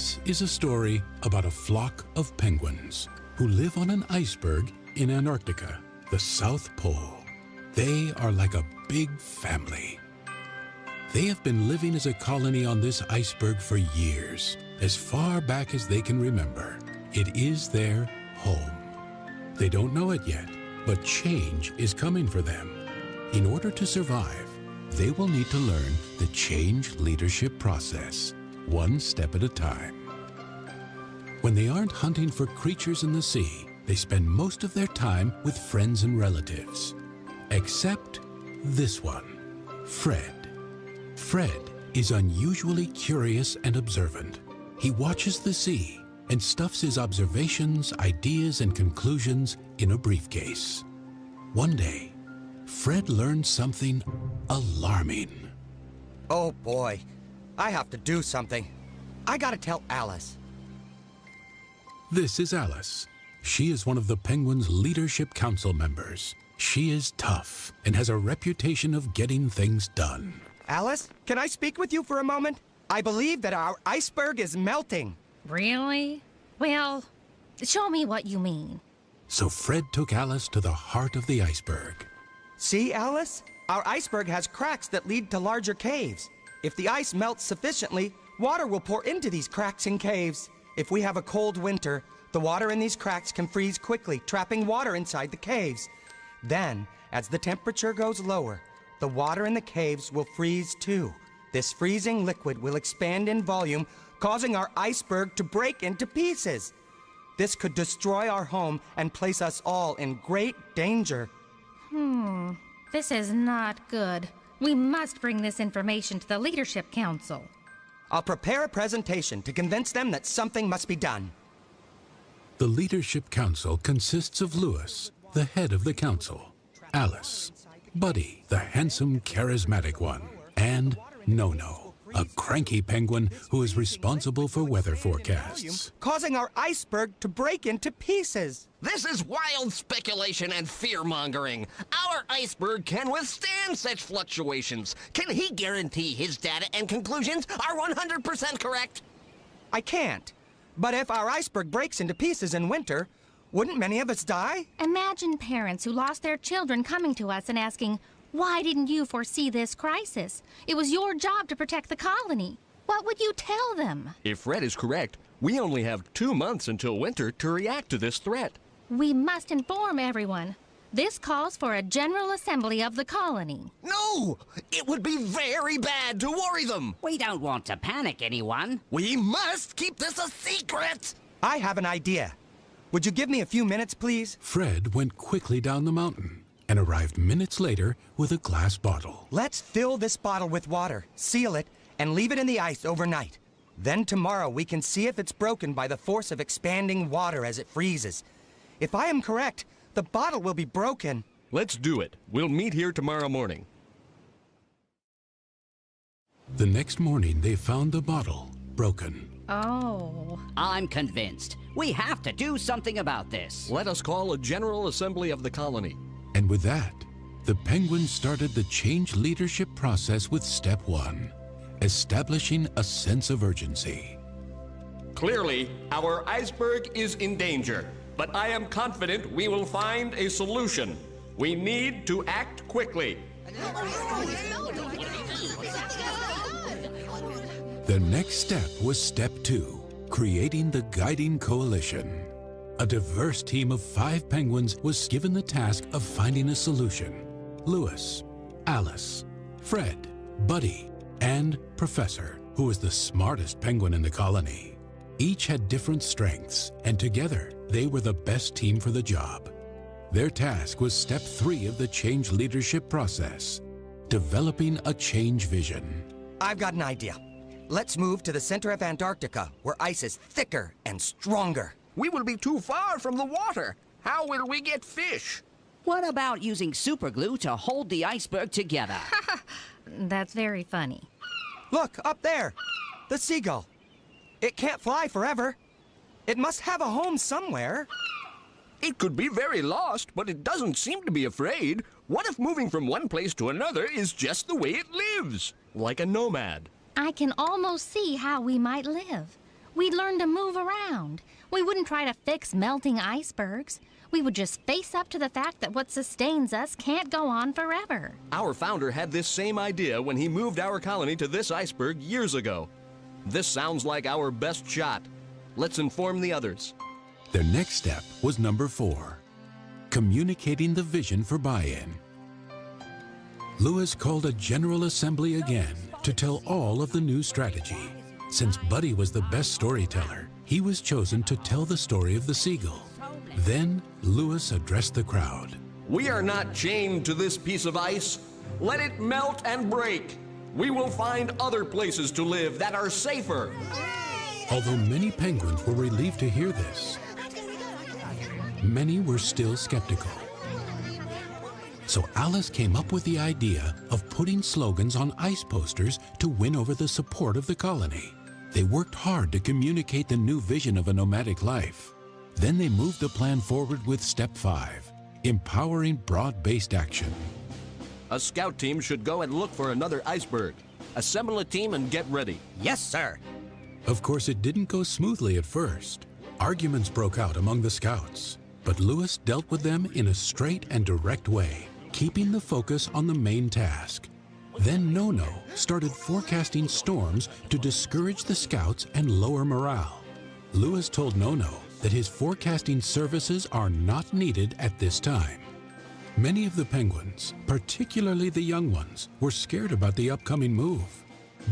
This is a story about a flock of penguins who live on an iceberg in Antarctica, the South Pole. They are like a big family. They have been living as a colony on this iceberg for years, as far back as they can remember. It is their home. They don't know it yet, but change is coming for them. In order to survive, they will need to learn the change leadership process, one step at a time. When they aren't hunting for creatures in the sea, they spend most of their time with friends and relatives. Except this one, Fred. Fred is unusually curious and observant. He watches the sea and stuffs his observations, ideas, and conclusions in a briefcase. One day, Fred learned something alarming. Oh boy, I have to do something. I gotta tell Alice. This is Alice. She is one of the Penguins' Leadership Council members. She is tough and has a reputation of getting things done. Alice, can I speak with you for a moment? I believe that our iceberg is melting. Really? Well, show me what you mean. So Fred took Alice to the heart of the iceberg. See, Alice? Our iceberg has cracks that lead to larger caves. If the ice melts sufficiently, water will pour into these cracks and caves. If we have a cold winter, the water in these cracks can freeze quickly, trapping water inside the caves. Then, as the temperature goes lower, the water in the caves will freeze too. This freezing liquid will expand in volume, causing our iceberg to break into pieces. This could destroy our home and place us all in great danger. This is not good. We must bring this information to the Leadership Council. I'll prepare a presentation to convince them that something must be done. The Leadership Council consists of Lewis, the head of the council, Alice, Buddy, the handsome, charismatic one, and Nono, a cranky penguin who is responsible for weather forecasts. Causing our iceberg to break into pieces. This is wild speculation and fear-mongering. Our iceberg can withstand such fluctuations. Can he guarantee his data and conclusions are 100% correct? I can't. But if our iceberg breaks into pieces in winter, wouldn't many of us die? Imagine parents who lost their children coming to us and asking, "Why didn't you foresee this crisis? It was your job to protect the colony." What would you tell them? If Fred is correct, we only have 2 months until winter to react to this threat. We must inform everyone. This calls for a general assembly of the colony. No! It would be very bad to worry them. We don't want to panic anyone. We must keep this a secret. I have an idea. Would you give me a few minutes, please? Fred went quickly down the mountain and arrived minutes later with a glass bottle. Let's fill this bottle with water, seal it, and leave it in the ice overnight. Then tomorrow we can see if it's broken by the force of expanding water as it freezes. If I am correct, the bottle will be broken. Let's do it. We'll meet here tomorrow morning. The next morning, they found the bottle broken. Oh. I'm convinced. We have to do something about this. Let us call a general assembly of the colony. And with that, the Penguins started the change leadership process with step 1, establishing a sense of urgency. Clearly, our iceberg is in danger, but I am confident we will find a solution. We need to act quickly. The next step was step 2, creating the guiding coalition. A diverse team of 5 penguins was given the task of finding a solution. Lewis, Alice, Fred, Buddy, and Professor, who was the smartest penguin in the colony. Each had different strengths, and together they were the best team for the job. Their task was step 3 of the change leadership process, developing a change vision. I've got an idea. Let's move to the center of Antarctica, where ice is thicker and stronger. We will be too far from the water. How will we get fish? What about using superglue to hold the iceberg together? That's very funny. Look, up there! The seagull. It can't fly forever. It must have a home somewhere. It could be very lost, but it doesn't seem to be afraid. What if moving from one place to another is just the way it lives? Like a nomad. I can almost see how we might live. We'd learn to move around. We wouldn't try to fix melting icebergs. We would just face up to the fact that what sustains us can't go on forever. Our founder had this same idea when he moved our colony to this iceberg years ago. This sounds like our best shot. Let's inform the others. Their next step was number 4, communicating the vision for buy-in. Lewis called a general assembly again to tell all of the new strategy. Since Buddy was the best storyteller, he was chosen to tell the story of the seagull. Then Lewis addressed the crowd. We are not chained to this piece of ice. Let it melt and break. We will find other places to live that are safer. Although many penguins were relieved to hear this, many were still skeptical. So Alice came up with the idea of putting slogans on ice posters to win over the support of the colony. They worked hard to communicate the new vision of a nomadic life. Then they moved the plan forward with step 5, empowering broad-based action. A scout team should go and look for another iceberg. Assemble a team and get ready. Yes, sir. Of course, it didn't go smoothly at first. Arguments broke out among the scouts, but Lewis dealt with them in a straight and direct way, keeping the focus on the main task. Then Nono started forecasting storms to discourage the scouts and lower morale. Lewis told Nono that his forecasting services are not needed at this time. Many of the penguins, particularly the young ones, were scared about the upcoming move.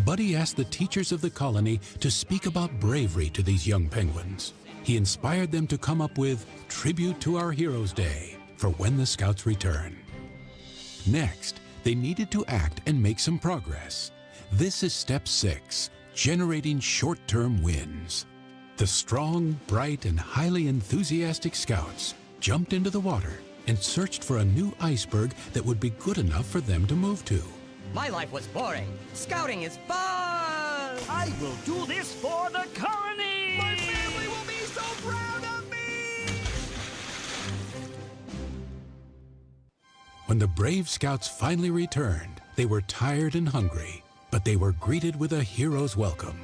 Buddy asked the teachers of the colony to speak about bravery to these young penguins. He inspired them to come up with Tribute to Our Heroes Day for when the scouts return. Next, they needed to act and make some progress. This is step 6, generating short-term wins. The strong, bright, and highly enthusiastic scouts jumped into the water and searched for a new iceberg that would be good enough for them to move to. My life was boring. Scouting is fun! I will do this for the colony! My family will be so proud of me! When the brave scouts finally returned, they were tired and hungry, but they were greeted with a hero's welcome.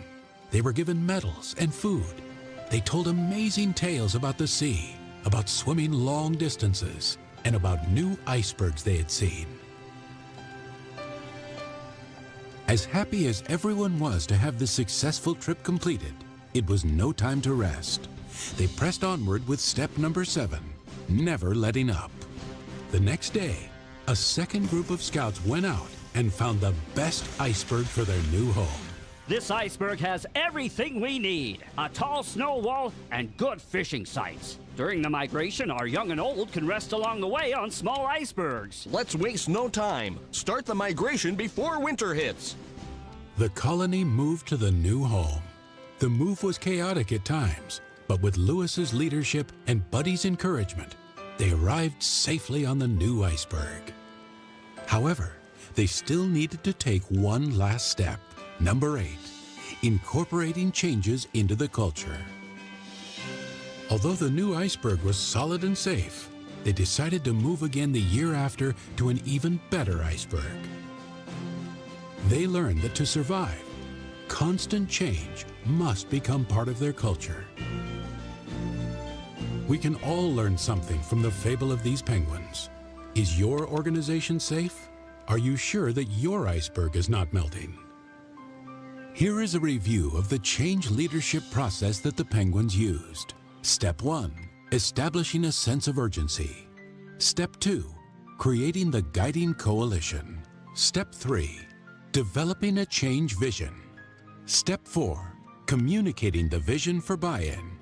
They were given medals and food. They told amazing tales about the sea, about swimming long distances, and about new icebergs they had seen. As happy as everyone was to have the successful trip completed, it was no time to rest. They pressed onward with step number 7, never letting up. The next day, a second group of scouts went out and found the best iceberg for their new home. This iceberg has everything we need. A tall snow wall and good fishing sites. During the migration, our young and old can rest along the way on small icebergs. Let's waste no time. Start the migration before winter hits. The colony moved to the new home. The move was chaotic at times, but with Lewis's leadership and Buddy's encouragement, they arrived safely on the new iceberg. However, they still needed to take one last step. Number 8, incorporating changes into the culture. Although the new iceberg was solid and safe, they decided to move again the year after to an even better iceberg. They learned that to survive, constant change must become part of their culture. We can all learn something from the fable of these penguins. Is your organization safe? Are you sure that your iceberg is not melting? Here is a review of the change leadership process that the penguins used. Step 1, establishing a sense of urgency. Step 2, creating the guiding coalition. Step 3, developing a change vision. Step 4, communicating the vision for buy-in.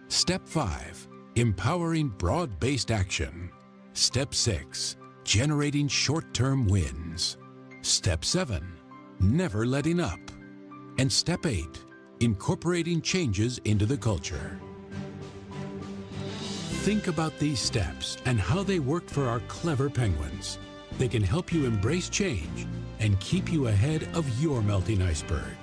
Step 5, empowering broad-based action. Step 6, generating short-term wins. Step 7, never letting up. And Step 8, incorporating changes into the culture. Think about these steps and how they work for our clever penguins. They can help you embrace change and keep you ahead of your melting iceberg.